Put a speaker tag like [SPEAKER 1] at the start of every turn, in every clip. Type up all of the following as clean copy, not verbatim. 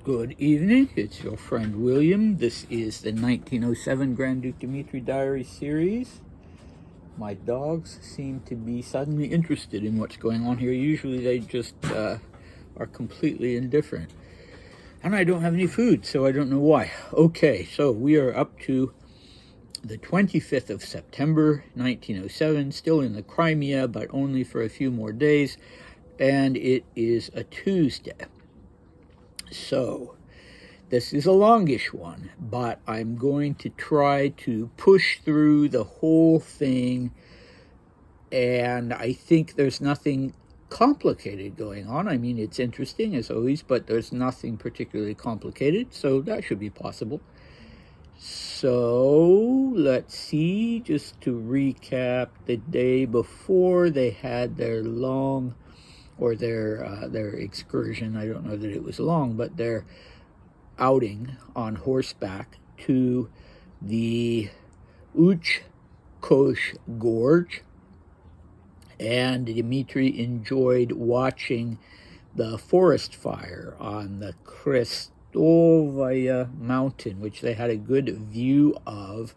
[SPEAKER 1] Good evening, it's your friend William. This is the 1907 Grand Duke Dmitri Diary series. My dogs seem to be suddenly interested in what's going on here. Usually they just are completely indifferent. And I don't have any food, so I don't know why. Okay, so we are up to the 25th of September, 1907, still in the Crimea, but only for a few more days. And it is a Tuesday. So this is a longish one, but I'm going to try to push through the whole thing, and I think there's nothing complicated going on. I mean, it's interesting as always, but there's nothing particularly complicated, so that should be possible. So let's see, just to recap, the day before they had their long, or their excursion. I don't know that it was long, but their outing on horseback to the Uchkosh Gorge, and Dmitri enjoyed watching the forest fire on the Krestovaya mountain, which they had a good view of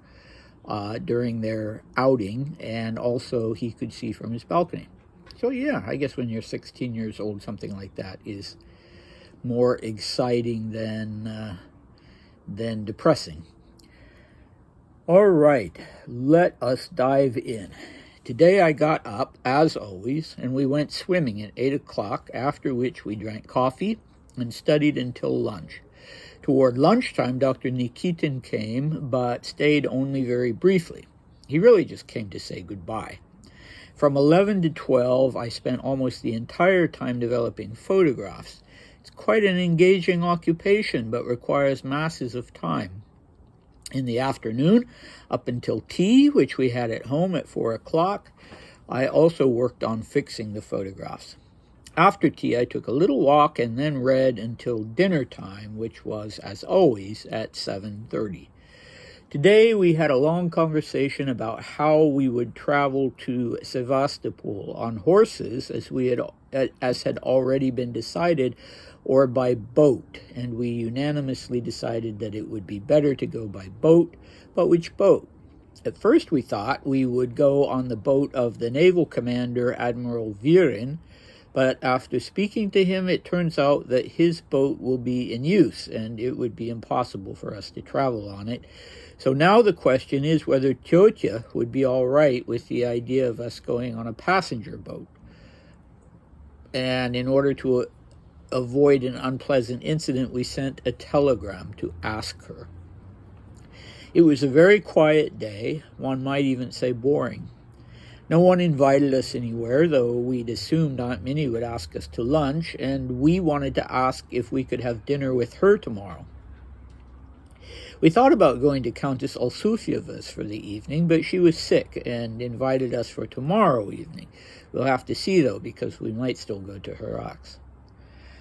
[SPEAKER 1] during their outing, and also he could see from his balcony. So yeah, I guess when you're 16 years old, something like that is more exciting than depressing. All right, let us dive in. Today I got up, as always, and we went swimming at 8 o'clock, after which we drank coffee and studied until lunch. Toward lunchtime, Dr. Nikitin came, but stayed only very briefly. He really just came to say goodbye. From 11 to 12, I spent almost the entire time developing photographs. It's quite an engaging occupation, but requires masses of time. In the afternoon, up until tea, which we had at home at 4 o'clock, I also worked on fixing the photographs. After tea, I took a little walk and then read until dinner time, which was, as always, at 7:30. Today, we had a long conversation about how we would travel to Sevastopol on horses, as had already been decided, or by boat, and we unanimously decided that it would be better to go by boat. But which boat? At first we thought we would go on the boat of the naval commander, Admiral Virin, but after speaking to him, it turns out that his boat will be in use, and it would be impossible for us to travel on it. So now the question is whether Tyotia would be all right with the idea of us going on a passenger boat. And in order to avoid an unpleasant incident, we sent a telegram to ask her. It was a very quiet day, one might even say boring. No one invited us anywhere, though we'd assumed Aunt Minnie would ask us to lunch, and we wanted to ask if we could have dinner with her tomorrow. We thought about going to Countess Alsufyeva's for the evening, but she was sick and invited us for tomorrow evening. We'll have to see, though, because we might still go to Herak's.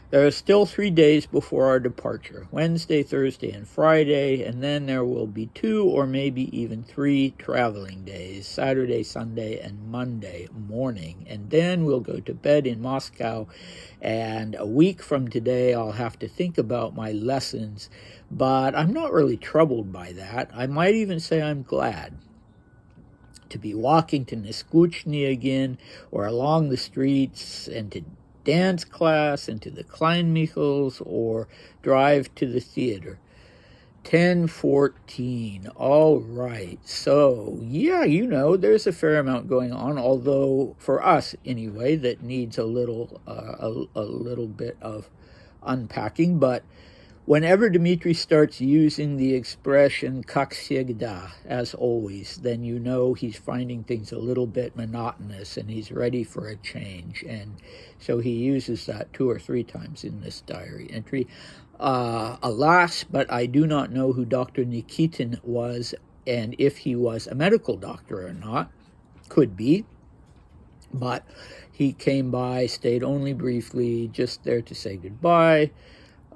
[SPEAKER 1] There are still 3 days before our departure, Wednesday, Thursday, and Friday, and then there will be 2 or maybe even 3 traveling days, Saturday, Sunday, and Monday morning. And then we'll go to bed in Moscow, and a week from today I'll have to think about my lessons, but I'm not really troubled by that. I might even say I'm glad to be walking to Neskuchny again, or along the streets, and to dance class and to the Kleinmichels, or drive to the theater. 10:14. All right. So, yeah, there's a fair amount going on, although for us anyway, that needs a little bit of unpacking. But whenever Dmitri starts using the expression "как всегда," as always, then he's finding things a little bit monotonous and he's ready for a change. And so he uses that 2 or 3 times in this diary entry. Alas, but I do not know who Dr. Nikitin was, and if he was a medical doctor or not. Could be. But he came by, stayed only briefly, just there to say goodbye.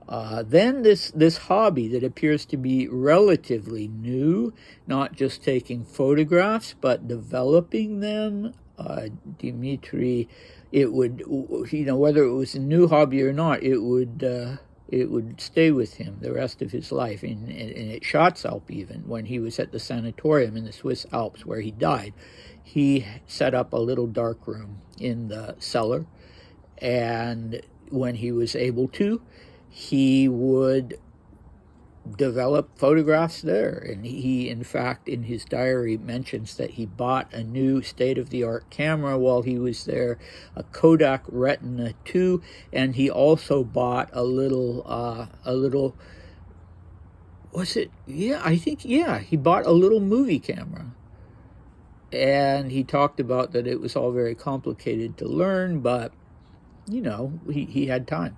[SPEAKER 1] Then this hobby that appears to be relatively new, not just taking photographs, but developing them. Dmitri, it would, whether it was a new hobby or not, it would It would stay with him the rest of his life. And at Schatzalp, even, when he was at the sanatorium in the Swiss Alps where he died, he set up a little dark room in the cellar. And when he was able to, he would develop photographs there. And he, in fact, in his diary mentions that he bought a new state-of-the-art camera while he was there, a Kodak Retina 2, and he also bought a little, was it? Yeah, I think, yeah, he bought a little movie camera. And he talked about that it was all very complicated to learn, but, you know, he had time.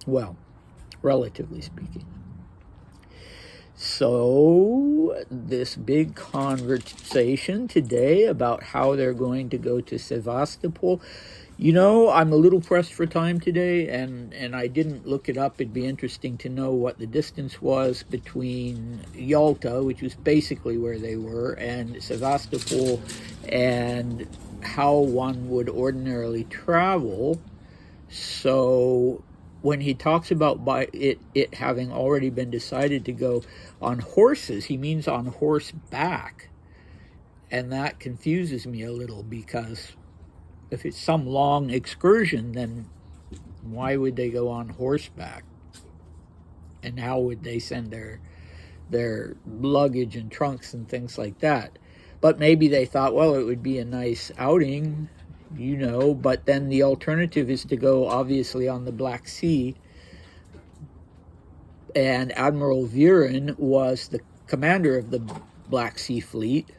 [SPEAKER 1] Well, relatively speaking. So, this big conversation today about how they're going to go to Sevastopol. You know, I'm a little pressed for time today, and I didn't look it up. It'd be interesting to know what the distance was between Yalta, which was basically where they were, and Sevastopol, and how one would ordinarily travel. So when he talks about it having already been decided to go on horses, he means on horseback. And that confuses me a little, because if it's some long excursion, then why would they go on horseback? And how would they send their luggage and trunks and things like that? But maybe they thought, well, it would be a nice outing, you know, but then the alternative is to go, obviously, on the Black Sea. And Admiral Viren was the commander of the Black Sea Fleet.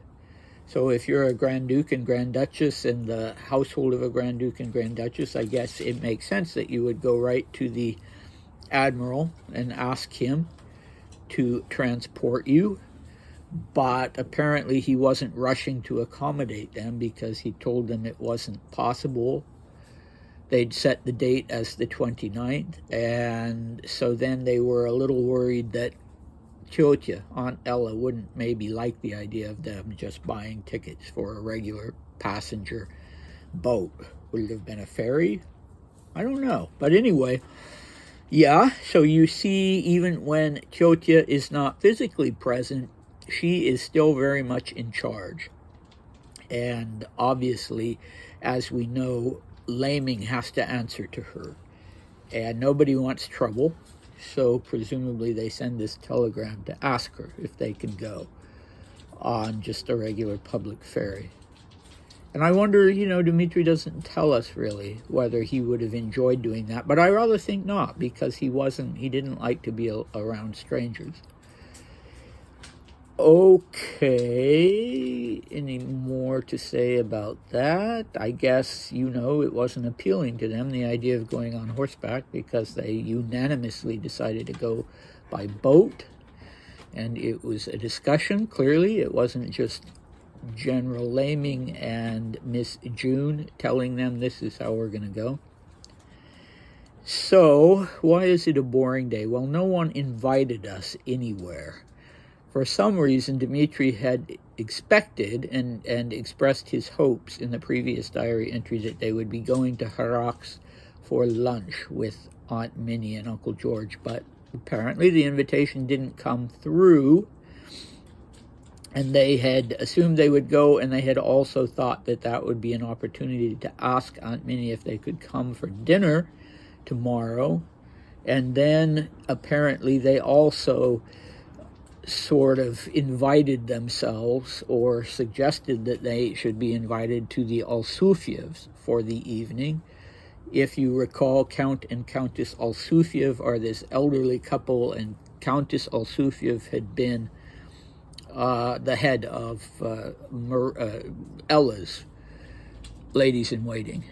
[SPEAKER 1] So if you're a Grand Duke and Grand Duchess in the household of a Grand Duke and Grand Duchess, I guess it makes sense that you would go right to the Admiral and ask him to transport you. But apparently he wasn't rushing to accommodate them, because he told them it wasn't possible. They'd set the date as the 29th, and so then they were a little worried that Tjotja, Aunt Ella, wouldn't maybe like the idea of them just buying tickets for a regular passenger boat. Would it have been a ferry? I don't know. But anyway, yeah, so you see, even when Tjotja is not physically present, she is still very much in charge. And obviously, as we know, Laming has to answer to her. And nobody wants trouble, so presumably they send this telegram to ask her if they can go on just a regular public ferry. And I wonder, you know, Dmitri doesn't tell us really whether he would have enjoyed doing that, but I rather think not, because he didn't like to be around strangers. Okay, any more to say about that? I guess, you know, it wasn't appealing to them, the idea of going on horseback, because they unanimously decided to go by boat. And it was a discussion, clearly. It wasn't just General Laming and Miss June telling them this is how we're going to go. So, why is it a boring day? Well, no one invited us anywhere. For some reason, Dmitri had expected and expressed his hopes in the previous diary entry that they would be going to Harax for lunch with Aunt Minnie and Uncle George, but apparently the invitation didn't come through, and they had assumed they would go, and they had also thought that that would be an opportunity to ask Aunt Minnie if they could come for dinner tomorrow. And then apparently they also sort of invited themselves, or suggested that they should be invited to the Alsufievs for the evening. If you recall, Count and Countess Alsufiev are this elderly couple, and Countess Alsufiev had been the head of Ella's ladies-in-waiting.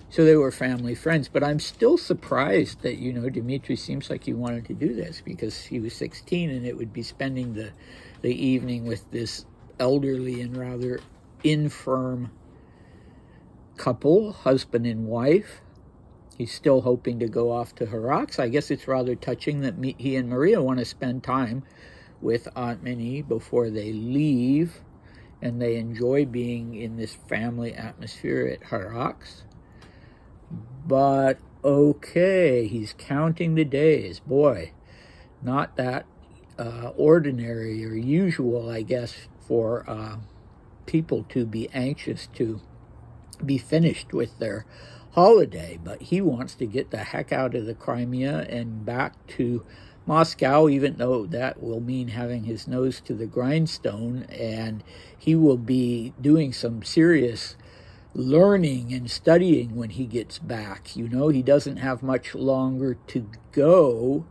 [SPEAKER 1] So they were family friends, but I'm still surprised that, you know, Dmitri seems like he wanted to do this, because he was 16 and it would be spending the evening with this elderly and rather infirm couple, husband and wife. He's still hoping to go off to Harax. I guess it's rather touching that he and Maria want to spend time with Aunt Minnie before they leave, and they enjoy being in this family atmosphere at Harax. But Okay, he's counting the days. Boy, not that ordinary or usual, I guess, for people to be anxious to be finished with their holiday. But he wants to get the heck out of the Crimea and back to Moscow, even though that will mean having his nose to the grindstone, and he will be doing some serious learning and studying when he gets back. You know, he doesn't have much longer to go.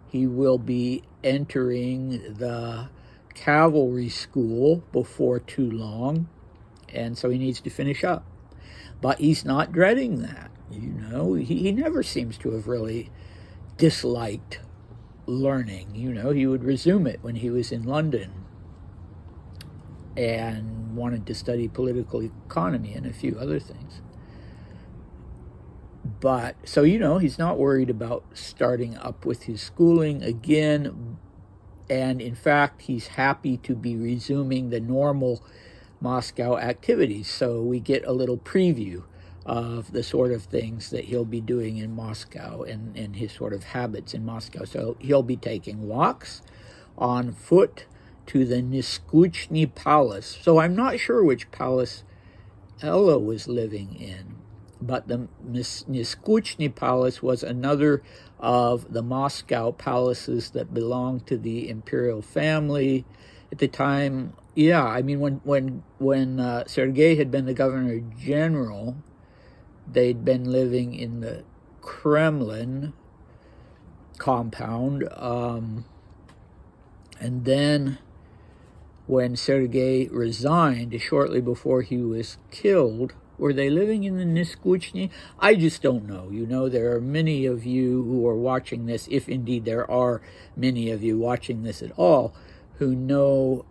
[SPEAKER 1] He will be entering the cavalry school before too long, and so he needs to finish up. But he's not dreading that. You know, he never seems to have really disliked learning. You know, he would resume it when he was in London and wanted to study political economy and a few other things. But, so, you know, he's not worried about starting up with his schooling again. And in fact, he's happy to be resuming the normal Moscow activities. So we get a little preview of the sort of things that he'll be doing in Moscow and his sort of habits in Moscow. So he'll be taking walks on foot to the Niskuchny Palace. So I'm not sure which palace Ella was living in, but the Niskuchny Palace was another of the Moscow palaces that belonged to the imperial family at the time. Yeah, I mean, when Sergei had been the governor general, they'd been living in the Kremlin compound, and then when Sergei resigned, shortly before he was killed, were they living in the Niskuchny? I just don't know. You know, there are many of you who are watching this, if indeed there are many of you watching this at all, who know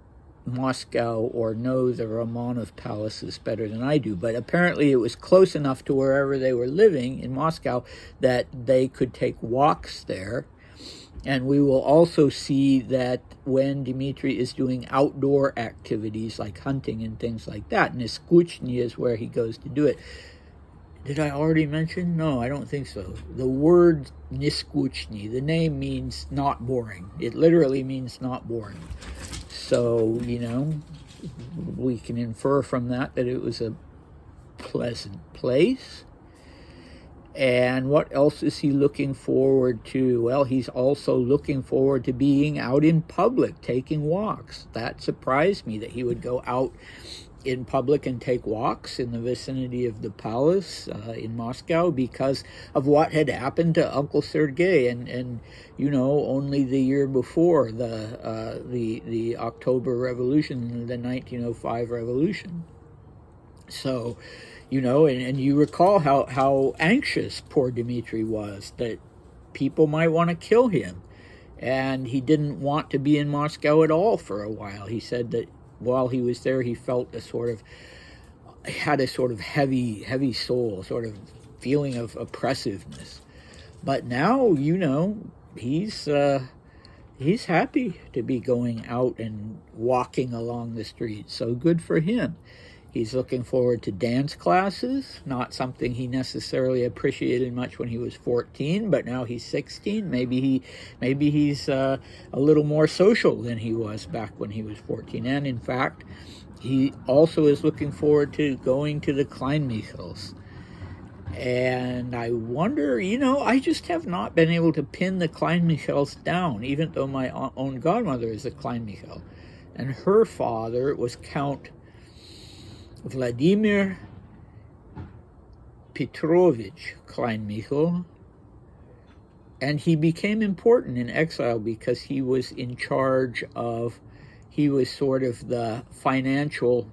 [SPEAKER 1] Moscow or know the Romanov palaces better than I do. But apparently it was close enough to wherever they were living in Moscow that they could take walks there. And we will also see that when Dmitri is doing outdoor activities like hunting and things like that, Niskuchny is where he goes to do it. Did I already mention? No, I don't think so. The word Niskuchny, the name means not boring. It literally means not boring. So, you know, we can infer from that it was a pleasant place. And what else is he looking forward to? Well, he's also looking forward to being out in public, taking walks. That surprised me that he would go out in public and take walks in the vicinity of the palace in Moscow because of what had happened to Uncle Sergei. And you know, only the year before the October Revolution, the 1905 Revolution. So, you know, and you recall how anxious poor Dmitri was, that people might want to kill him. And he didn't want to be in Moscow at all for a while. He said that while he was there, he felt had a sort of heavy soul, sort of feeling of oppressiveness. But now, you know, he's happy to be going out and walking along the streets. So good for him. He's looking forward to dance classes, not something he necessarily appreciated much when he was 14, but now he's 16. Maybe he's a little more social than he was back when he was 14. And in fact, he also is looking forward to going to the Kleinmichels. And I wonder, you know, I just have not been able to pin the Kleinmichels down, even though my own godmother is a Kleinmichel. And her father was Count Vladimir Petrovich Kleinmichel, and he became important in exile because he was in charge of, he was sort of the financial,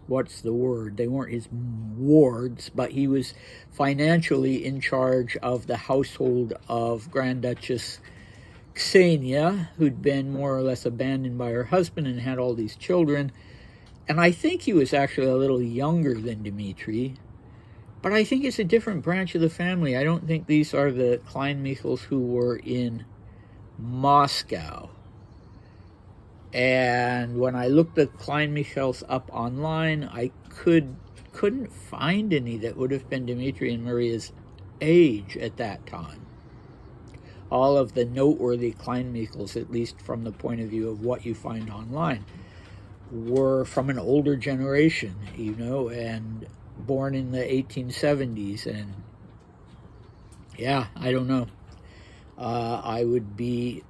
[SPEAKER 1] what's the word? They weren't his wards, but he was financially in charge of the household of Grand Duchess Ksenia, who'd been more or less abandoned by her husband and had all these children. And I think he was actually a little younger than Dmitri, but I think it's a different branch of the family. I don't think these are the Kleinmichels who were in Moscow. And when I looked the Kleinmichels up online, I could couldn't find any that would have been Dmitri and Maria's age at that time. All of the noteworthy Kleinmichels, at least from the point of view of what you find online, were from an older generation, you know, and born in the 1870s. And yeah, I don't know. I would be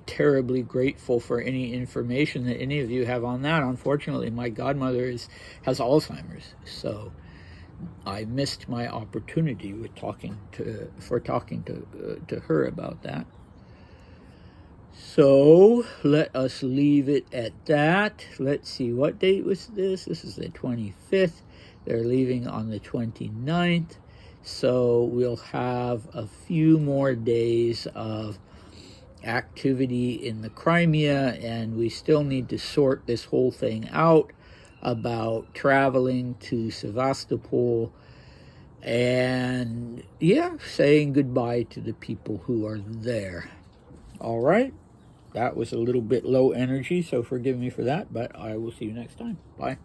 [SPEAKER 1] terribly grateful for any information that any of you have on that. Unfortunately, my godmother has Alzheimer's, so I missed my opportunity with talking to her about that. So let us leave it at that. Let's see, what date was this? This is the 25th. They're leaving on the 29th. So we'll have a few more days of activity in the Crimea, and we still need to sort this whole thing out about traveling to Sevastopol and, yeah, saying goodbye to the people who are there. All right. That was a little bit low energy, so forgive me for that, but I will see you next time. Bye.